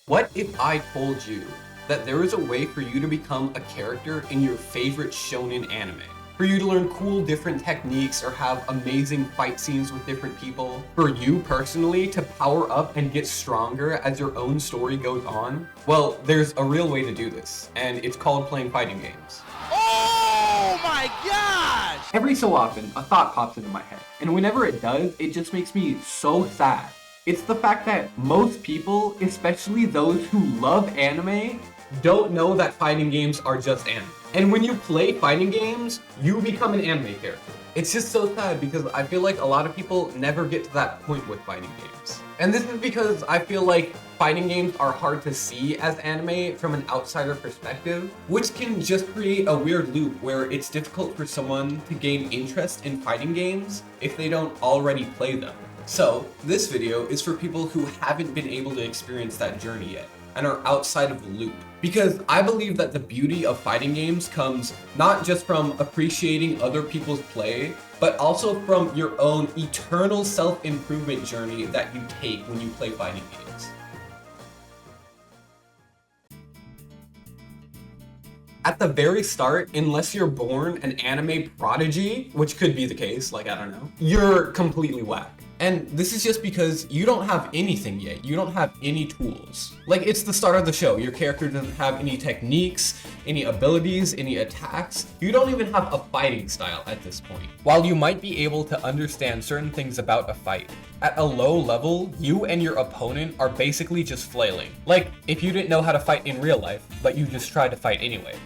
What if I told you that there is a way for you to become a character in your favorite shonen anime? For you to learn cool different techniques or have amazing fight scenes with different people? For you personally to power up and get stronger as your own story goes on? Well, there's a real way to do this, and it's called playing fighting games. Oh my gosh! Every so often, a thought pops into my head, and whenever it does, it just makes me so sad. It's the fact that most people, especially those who love anime, Don't know that fighting games are just anime. And when you play fighting games, you become an anime character. It's just so sad because I feel like a lot of people never get to that point with fighting games. And this is because I feel like fighting games are hard to see as anime from an outsider perspective, which can just create a weird loop where it's difficult for someone to gain interest in fighting games if they don't already play them. So, this video is for people who haven't been able to experience that journey yet and are outside of the loop. Because I believe that the beauty of fighting games comes not just from appreciating other people's play, but also from your own eternal self-improvement journey that you take when you play fighting games. At the very start, unless you're born an anime prodigy, which could be the case, like I don't know, you're completely whack. And this is just because you don't have anything yet. You don't have any tools. Like, it's the start of the show. Your character doesn't have any techniques, any abilities, any attacks. You don't even have a fighting style at this point. While you might be able to understand certain things about a fight, at a low level, you and your opponent are basically just flailing. Like, if you didn't know how to fight in real life, but you just tried to fight anyway.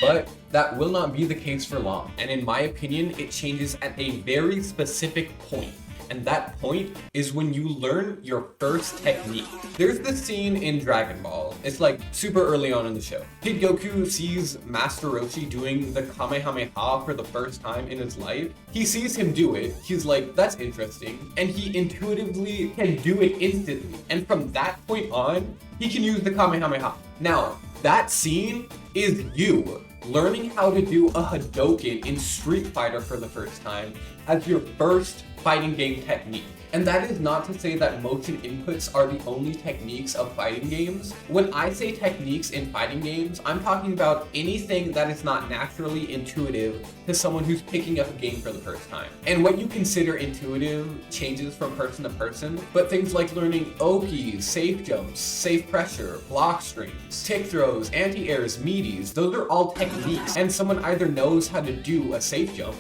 But that will not be the case for long. And in my opinion, it changes at a very specific point. And that point is when you learn your first technique. There's this scene in Dragon Ball. It's like super early on in the show. Kid Goku sees Master Roshi doing the Kamehameha for the first time in his life. He sees him do it. He's like, that's interesting. And he intuitively can do it instantly. And from that point on, he can use the Kamehameha. Now, that scene is you learning how to do a Hadouken in Street Fighter for the first time as your first fighting game technique. And that is not to say that motion inputs are the only techniques of fighting games. When I say techniques in fighting games, I'm talking about anything that is not naturally intuitive to someone who's picking up a game for the first time. And what you consider intuitive changes from person to person, but things like learning Okis, safe jumps, safe pressure, block strings, tick throws, anti-airs, meaties, those are all techniques. And someone either knows how to do a safe jump,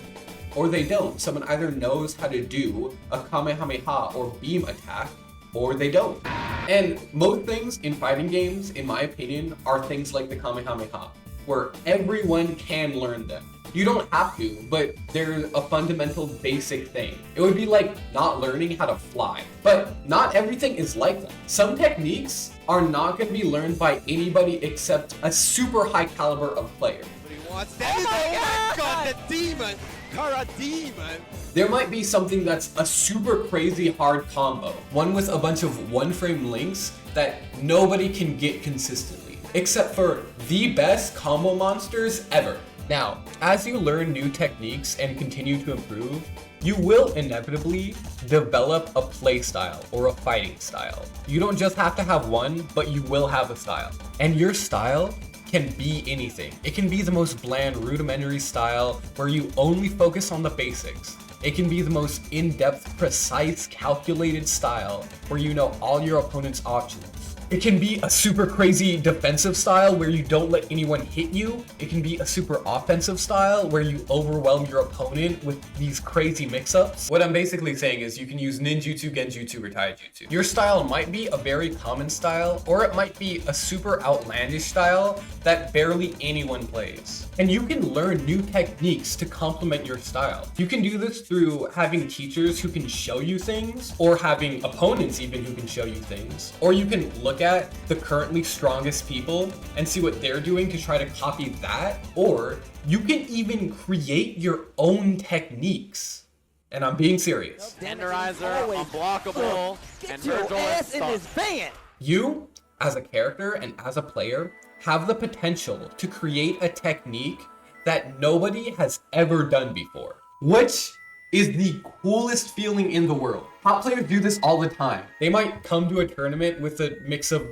or they don't. Someone either knows how to do a Kamehameha or beam attack, or they don't. And most things in fighting games, in my opinion, are things like the Kamehameha, where everyone can learn them. You don't have to, but they're a fundamental basic thing. It would be like not learning how to fly, but not everything is like that. Some techniques are not going to be learned by anybody except a super high caliber of player. Oh my god, the demon! Kara demon! There might be something that's a super crazy hard combo, one with a bunch of one-frame links that nobody can get consistently, except for the best combo monsters ever. Now, as you learn new techniques and continue to improve, you will inevitably develop a play style or a fighting style. You don't just have to have one, but you will have a style. And your style can be anything. It can be the most bland, rudimentary style where you only focus on the basics. It can be the most in-depth, precise, calculated style where you know all your opponent's options. It can be a super crazy defensive style where you don't let anyone hit you. It can be a super offensive style where you overwhelm your opponent with these crazy mix-ups. What I'm basically saying is you can use ninjutsu, genjutsu, or taijutsu. Your style might be a very common style, or it might be a super outlandish style that barely anyone plays. And you can learn new techniques to complement your style. You can do this through having teachers who can show you things, or having opponents even who can show you things. Or you can look at the currently strongest people and see what they're doing to try to copy that. Or you can even create your own techniques. And I'm being serious. Tenderizer, unblockable, and Virgil is stuck. You, as a character and as a player, have the potential to create a technique that nobody has ever done before, which is the coolest feeling in the world. Top players do this all the time. They might come to a tournament with a mix of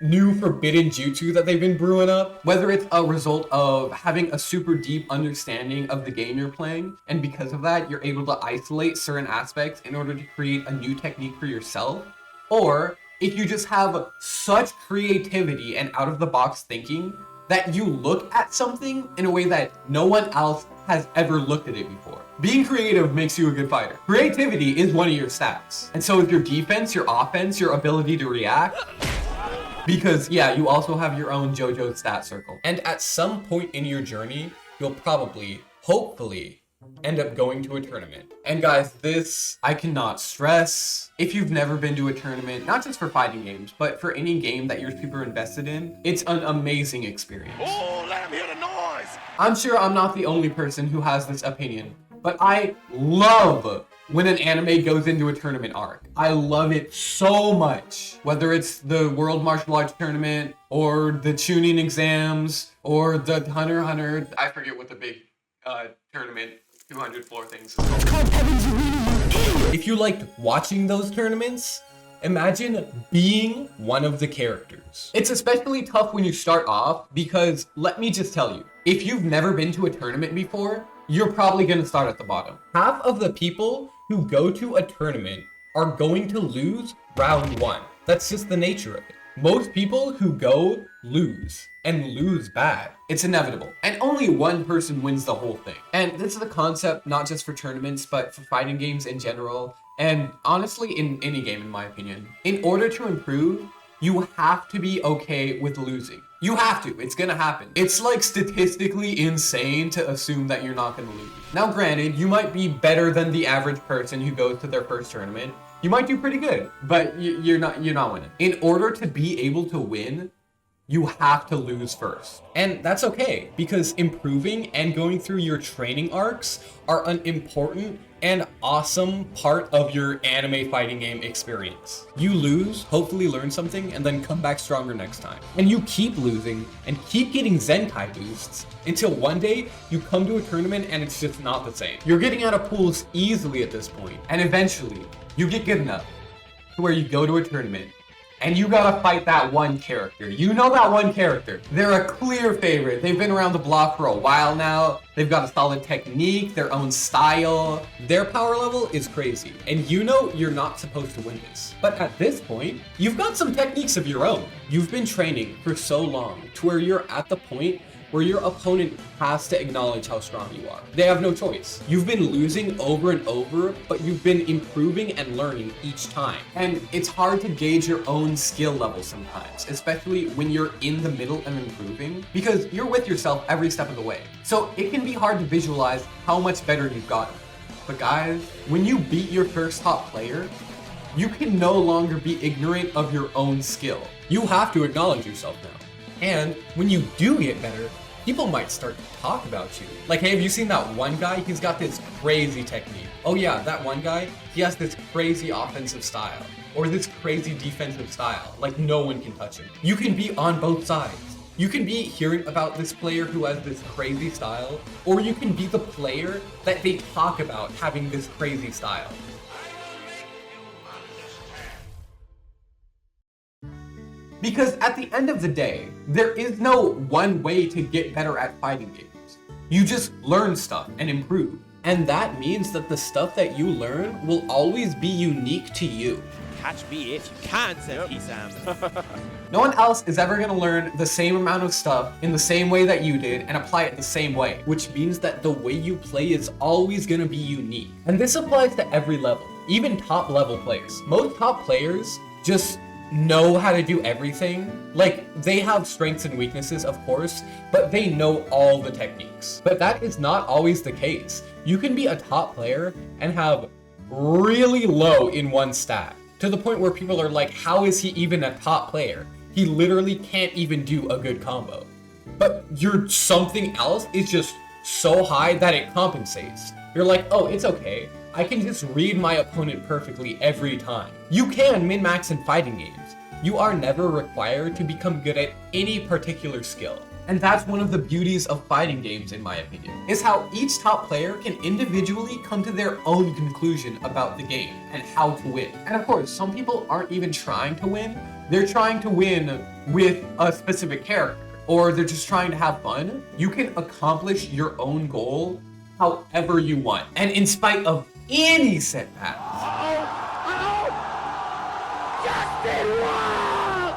new forbidden jutsu that they've been brewing up, whether it's a result of having a super deep understanding of the game you're playing, and because of that, you're able to isolate certain aspects in order to create a new technique for yourself, or if you just have such creativity and out-of-the-box thinking that you look at something in a way that no one else has ever looked at it before. Being creative makes you a good fighter. Creativity is one of your stats. And so is your defense, your offense, your ability to react. Because yeah, you also have your own JoJo stat circle. And at some point in your journey, you'll probably, hopefully, end up going to a tournament. And guys, this I cannot stress. If you've never been to a tournament, not just for fighting games, but for any game that you're super invested in, it's an amazing experience. Oh, let him hear the noise! I'm sure I'm not the only person who has this opinion, but I love when an anime goes into a tournament arc. I love it so much. Whether it's the World Martial Arts Tournament, or the Chunin exams, or the Hunter x Hunter, I forget what the big tournament 200 floor things is called. If you liked watching those tournaments, imagine being one of the characters. It's especially tough when you start off because let me just tell you, if you've never been to a tournament before, you're probably gonna start at the bottom. Half of the people who go to a tournament are going to lose round one. That's just the nature of it. Most people who go lose, and lose bad. It's inevitable. And only one person wins the whole thing. And this is a concept not just for tournaments, but for fighting games in general, and honestly in any game in my opinion. In order to improve, you have to be okay with losing. You have to, it's gonna happen. It's like statistically insane to assume that you're not gonna lose. Now granted, you might be better than the average person who goes to their first tournament. You might do pretty good, but you're not winning. In order to be able to win, you have to lose first. And that's okay, because improving and going through your training arcs are an important and awesome part of your anime fighting game experience. You lose, hopefully learn something, and then come back stronger next time. And you keep losing and keep getting Zenkai boosts until one day you come to a tournament and it's just not the same. You're getting out of pools easily at this point, and eventually you get good enough to where you go to a tournament and you gotta fight that one character. You know that one character. They're a clear favorite. They've been around the block for a while now. They've got a solid technique, their own style. Their power level is crazy. And you know you're not supposed to win this. But at this point, you've got some techniques of your own. You've been training for so long to where you're at the point where your opponent has to acknowledge how strong you are. They have no choice. You've been losing over and over, but you've been improving and learning each time. And it's hard to gauge your own skill level sometimes, especially when you're in the middle of improving, because you're with yourself every step of the way. So it can be hard to visualize how much better you've gotten. But guys, when you beat your first top player, you can no longer be ignorant of your own skill. You have to acknowledge yourself now. And when you do get better, people might start to talk about you. Like, hey, have you seen that one guy? He's got this crazy technique. Oh yeah, that one guy, he has this crazy offensive style. Or this crazy defensive style. Like, no one can touch him. You can be on both sides. You can be hearing about this player who has this crazy style, or you can be the player that they talk about having this crazy style. Because at the end of the day, there is no one way to get better at fighting games. You just learn stuff and improve. And that means that the stuff that you learn will always be unique to you. Catch me if you can, said P-Sam. No one else is ever gonna learn the same amount of stuff in the same way that you did and apply it the same way, which means that the way you play is always gonna be unique. And this applies to every level, even top level players. Most top players just know how to do everything. Like, they have strengths and weaknesses, of course, but they know all the techniques. But that is not always the case. You can be a top player and have really low in one stat, to the point where people are like, how is he even a top player? He literally can't even do a good combo. But your something else is just so high that it compensates. You're like, oh, it's okay. I can just read my opponent perfectly every time. You can min-max in fighting games. You are never required to become good at any particular skill. And that's one of the beauties of fighting games, in my opinion, is how each top player can individually come to their own conclusion about the game and how to win. And of course, some people aren't even trying to win. They're trying to win with a specific character, or they're just trying to have fun, you can accomplish your own goal however you want, and in spite of any setbacks. Justin Wall!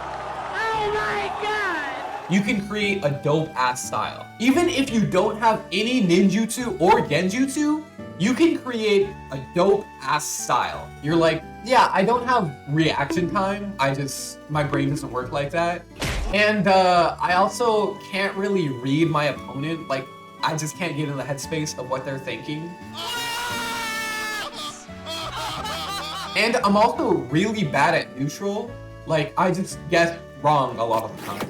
Oh my god! You can create a dope-ass style. Even if you don't have any ninjutsu or genjutsu, you can create a dope-ass style. You're like, yeah, I don't have reaction time. My brain doesn't work like that. And I also can't really read my opponent. Like, I just can't get in the headspace of what they're thinking. And I'm also really bad at neutral. Like, I just guess wrong a lot of the time.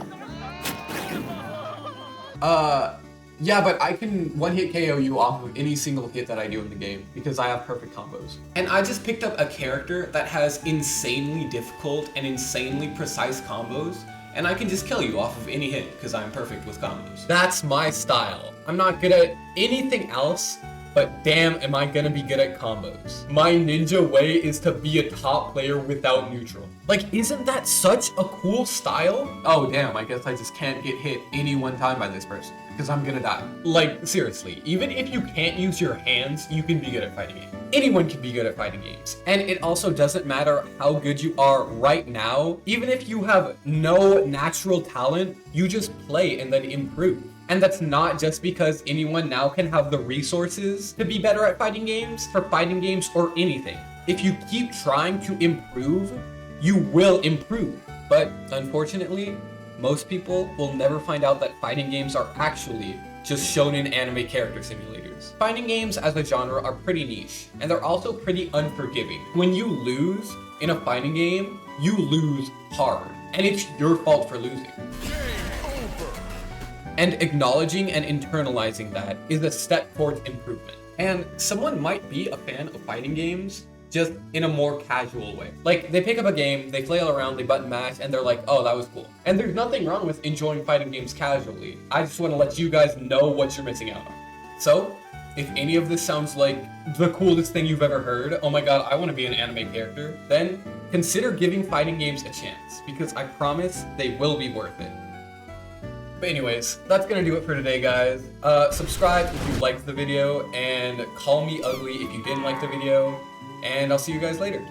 Yeah, but I can one-hit KO you off of any single hit that I do in the game because I have perfect combos. And I just picked up a character that has insanely difficult and insanely precise combos, and I can just kill you off of any hit because I'm perfect with combos. That's my style. I'm not good at anything else, but damn, am I gonna be good at combos. My ninja way is to be a top player without neutral. Like, isn't that such a cool style? Oh damn, I guess I just can't get hit any one time by this person because I'm gonna die. Like, seriously, even if you can't use your hands, you can be good at fighting games. Anyone can be good at fighting games. And it also doesn't matter how good you are right now. Even if you have no natural talent, you just play and then improve. And that's not just because anyone now can have the resources to be better at fighting games, for fighting games or anything. If you keep trying to improve, you will improve. But unfortunately, most people will never find out that fighting games are actually just shonen anime character simulators. Fighting games as a genre are pretty niche, and they're also pretty unforgiving. When you lose in a fighting game, you lose hard, and it's your fault for losing. And acknowledging and internalizing that is a step towards improvement. And someone might be a fan of fighting games just in a more casual way. Like, they pick up a game, they flail around, they button mash, and they're like, oh, that was cool. And there's nothing wrong with enjoying fighting games casually. I just want to let you guys know what you're missing out on. So, if any of this sounds like the coolest thing you've ever heard, oh my god, I want to be an anime character, then consider giving fighting games a chance, because I promise they will be worth it. But anyways, that's gonna do it for today, guys. Subscribe if you liked the video, and call me ugly if you didn't like the video, and I'll see you guys later.